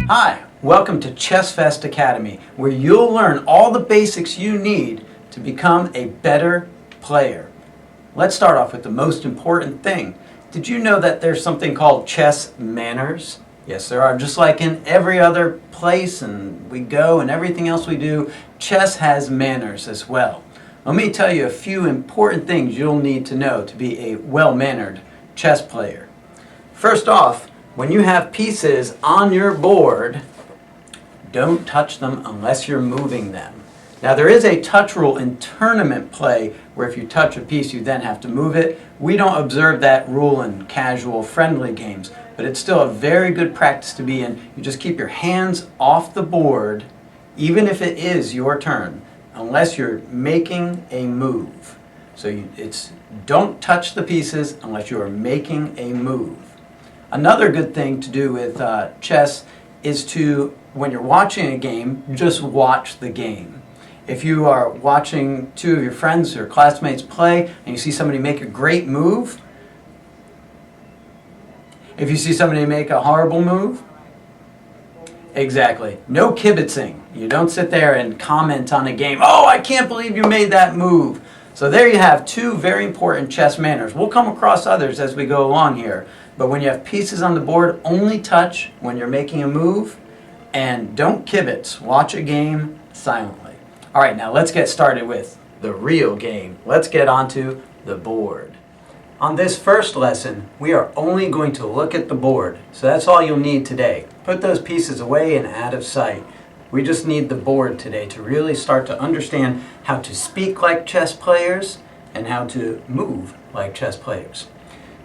Hi, welcome to ChessFest Academy, where you'll learn all the basics you need to become a better player. Let's start off with the most important thing. Did you know that there's something called chess manners? Yes, there are. Just like in every other place and we go and everything else we do, chess has manners as well. Let me tell you a few important things you'll need to know to be a well-mannered chess player. First off, when you have pieces on your board, don't touch them unless you're moving them. Now there is a touch rule in tournament play where if you touch a piece you then have to move it. We don't observe that rule in casual friendly games, but it's still a very good practice to be in. You just keep your hands off the board even if it is your turn unless you're making a move. So don't touch the pieces unless you are making a move. Another good thing to do with chess is to, when you're watching a game, just watch the game. If you are watching two of your friends or classmates play and you see somebody make a great move, if you see somebody make a horrible move, exactly, no kibitzing. You don't sit there and comment on a game, "Oh, I can't believe you made that move." So there you have two very important chess manners. We'll come across others as we go along here. But when you have pieces on the board, only touch when you're making a move, and don't kibitz. Watch a game silently. All right, now let's get started with the real game. Let's get onto the board. On this first lesson, we are only going to look at the board. So that's all you'll need today. Put those pieces away and out of sight. We just need the board today to really start to understand how to speak like chess players and how to move like chess players.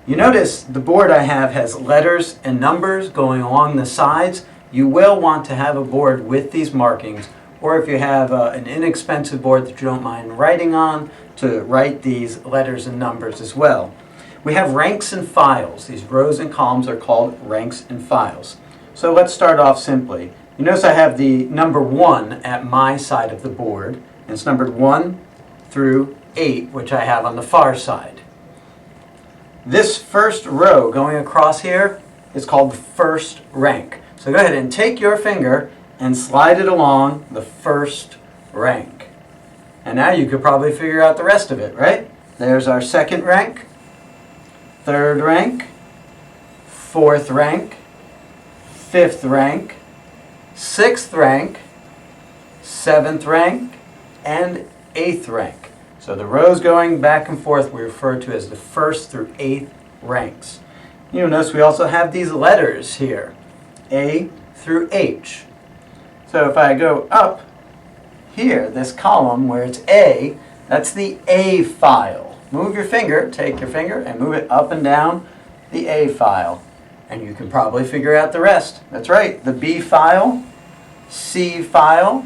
You notice the board I have has letters and numbers going along the sides. You will want to have a board with these markings, or if you have an inexpensive board that you don't mind writing on, to write these letters and numbers as well. We have ranks and files. These rows and columns are called ranks and files. So let's start off simply. You notice I have the number 1 at my side of the board, and it's numbered 1 through 8, which I have on the far side. This first row going across here is called the first rank. So go ahead and take your finger and slide it along the first rank. And now you could probably figure out the rest of it, right? There's our second rank, third rank, fourth rank, fifth rank, sixth rank, seventh rank, and eighth rank. So the rows going back and forth we refer to as the first through eighth ranks. You'll notice we also have these letters here, A through H. So if I go up here, this column where it's A, that's the A file. Move your finger, take your finger, and move it up and down the A file. And you can probably figure out the rest. That's right, the B file, C file,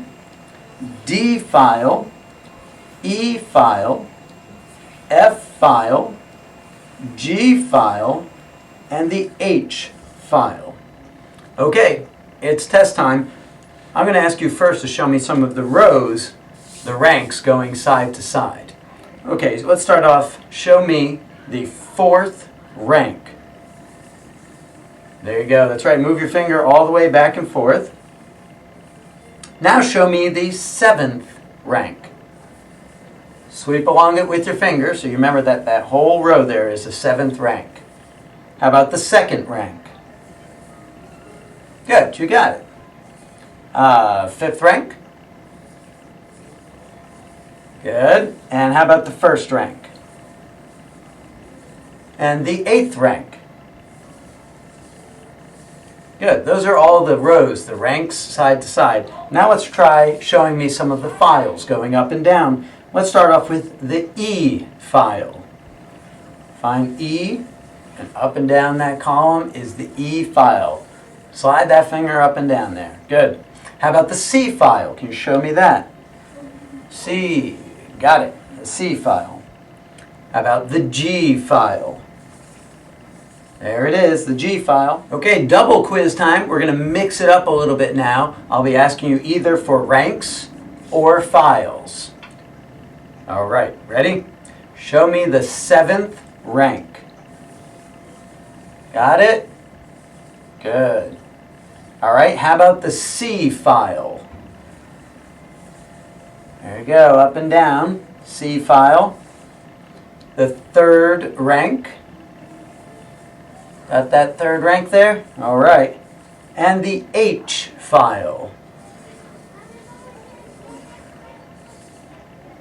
D file, E file, F file, G file, and the H file. Okay, it's test time. I'm going to ask you first to show me some of the rows, the ranks going side to side. Okay, so let's start off. Show me the fourth rank. There you go. That's right. Move your finger all the way back and forth. Now show me the seventh rank. Sweep along it with your finger so you remember that that whole row there is the seventh rank. How about the second rank? Good, you got it. Fifth rank? Good. And how about the first rank? And the eighth rank? Good. Those are all the rows, the ranks side to side. Now let's try showing me some of the files going up and down. Let's start off with the E file. Find E, and up and down that column is the E file. Slide that finger up and down there. Good. How about the C file? Can you show me that? C. Got it. The C file. How about the G file? There it is, the G file. Okay, double quiz time. We're going to mix it up a little bit now. I'll be asking you either for ranks or files. All right, ready? Show me the seventh rank. Got it? Good. All right, how about the C file? There you go, up and down, C file. The third rank. Got that third rank there? All right. And the H file.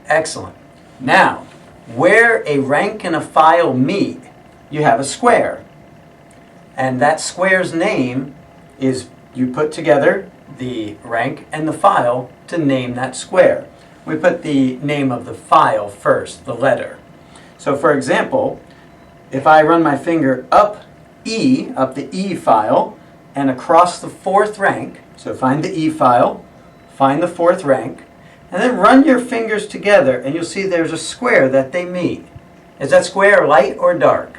Excellent. Now, where a rank and a file meet, you have a square. And that square's name is, you put together the rank and the file to name that square. We put the name of the file first, the letter. So for example, if I run my finger up the E file, and across the fourth rank, so find the E file, find the fourth rank, and then run your fingers together and you'll see there's a square that they meet. Is that square light or dark?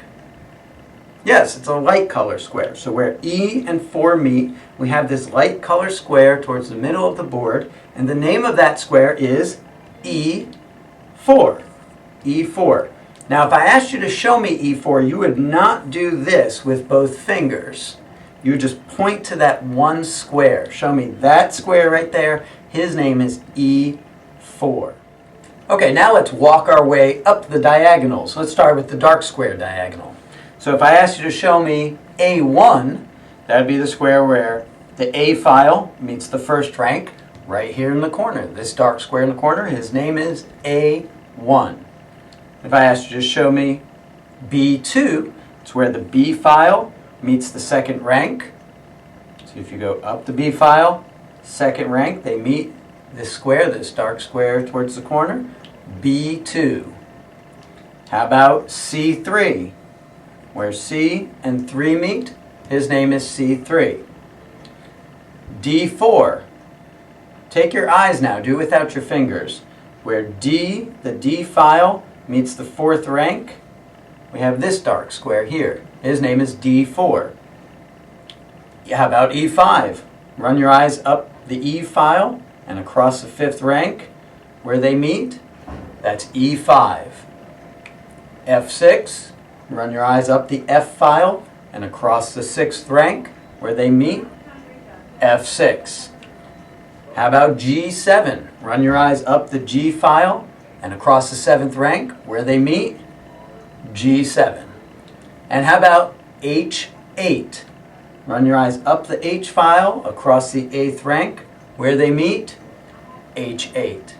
Yes, it's a light color square. So where E and 4 meet, we have this light color square towards the middle of the board, and the name of that square is E4. E4. Now if I asked you to show me E4, you would not do this with both fingers. You would just point to that one square. Show me that square right there. His name is E4. Okay, now let's walk our way up the diagonals. Let's start with the dark square diagonal. So if I asked you to show me A1, that would be the square where the A file meets the first rank right here in the corner. This dark square in the corner, his name is A1. If I asked you to show me B2, it's where the B file meets the second rank. So if you go up the B file, second rank, they meet this square, this dark square towards the corner, B2. How about C3? Where C and 3 meet, his name is C3. D4. Take your eyes now, do it without your fingers. Where D, the D file, meets the fourth rank, we have this dark square here. His name is D4. How about E5? Run your eyes up the E file and across the fifth rank. Where they meet, that's E5. F6, run your eyes up the F file and across the sixth rank. Where they meet, F6. How about G7? Run your eyes up the G file and across the seventh rank. Where they meet, G7. And how about H8? Run your eyes up the H file across the eighth rank. Where they meet, H8.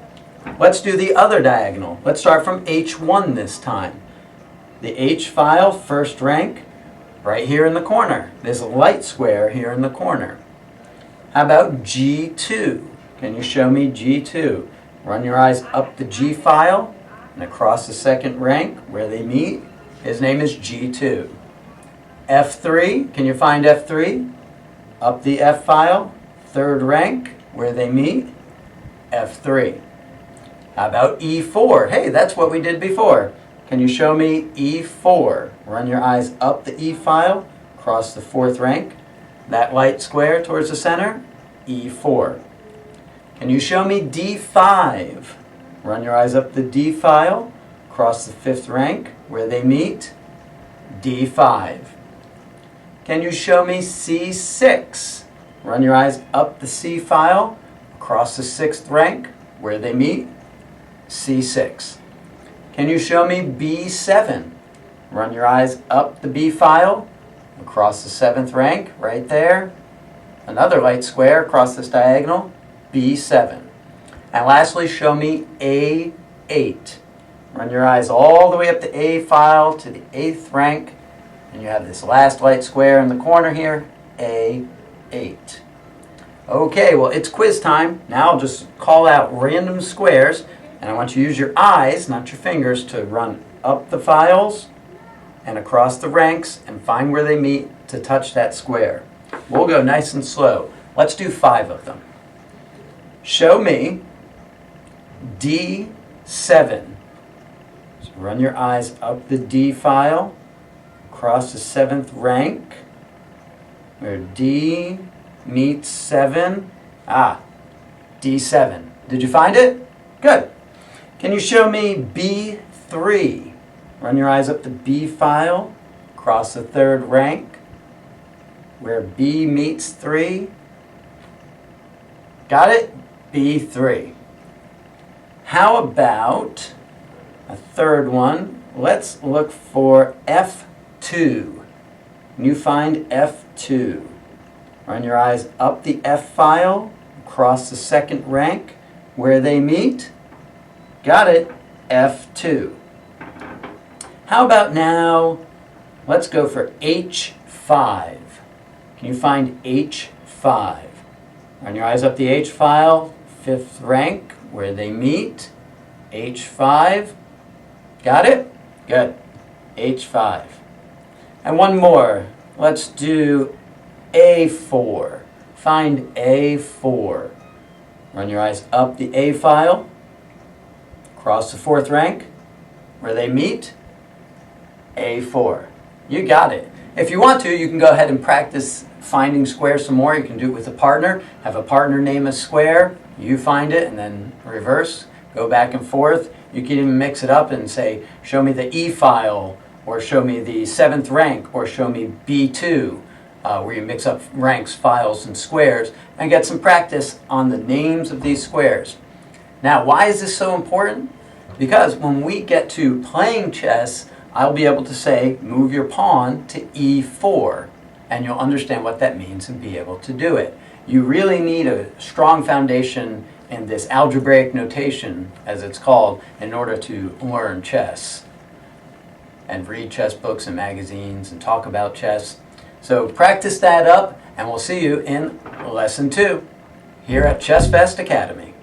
Let's do the other diagonal. Let's start from H1 this time. The H file, first rank, right here in the corner. There's a light square here in the corner. How about G2? Can you show me G2? Run your eyes up the G file and across the second rank where they meet. His name is G2. F3, can you find F3? Up the F file, third rank where they meet, F3. How about E4? Hey, that's what we did before. Can you show me E4? Run your eyes up the E file, across the fourth rank. That light square towards the center, E4. Can you show me D5? Run your eyes up the D file, across the fifth rank, where they meet, D5. Can you show me C6? Run your eyes up the C file, across the sixth rank, where they meet, C6. Can you show me B7? Run your eyes up the B file, across the seventh rank, right there. Another light square across this diagonal, B7. And lastly, show me A8. Run your eyes all the way up the A file to the eighth rank, and you have this last light square in the corner here, A8. Okay, well, it's quiz time. Now I'll just call out random squares, and I want you to use your eyes, not your fingers, to run up the files and across the ranks and find where they meet to touch that square. We'll go nice and slow. Let's do 5 of them. Show me D7. So run your eyes up the D file, across the seventh rank, where D meets 7. D7. Did you find it? Good. Can you show me B3? Run your eyes up the B file, across the third rank, where B meets 3. Got it? B3. How about a third one? Let's look for F2. Can you find F2? Run your eyes up the F file, across the second rank, where they meet. Got it? F2. How about now, let's go for H5. Can you find H5? Run your eyes up the H file, fifth rank, where they meet. H5. Got it? Good. H5. And one more. Let's do A4. Find A4. Run your eyes up the A file, across the fourth rank, where they meet. A4. You got it. If you want to, you can go ahead and practice finding squares some more. You can do it with a partner. Have a partner name a square. You find it and then reverse. Go back and forth. You can even mix it up and say, show me the E file, or show me the seventh rank, or show me B2, where you mix up ranks, files, and squares, and get some practice on the names of these squares. Now, why is this so important? Because when we get to playing chess, I'll be able to say, move your pawn to E4, and you'll understand what that means and be able to do it. You really need a strong foundation in this algebraic notation, as it's called, in order to learn chess and read chess books and magazines and talk about chess. So practice that up, and we'll see you in Lesson 2 here at ChessFest Academy.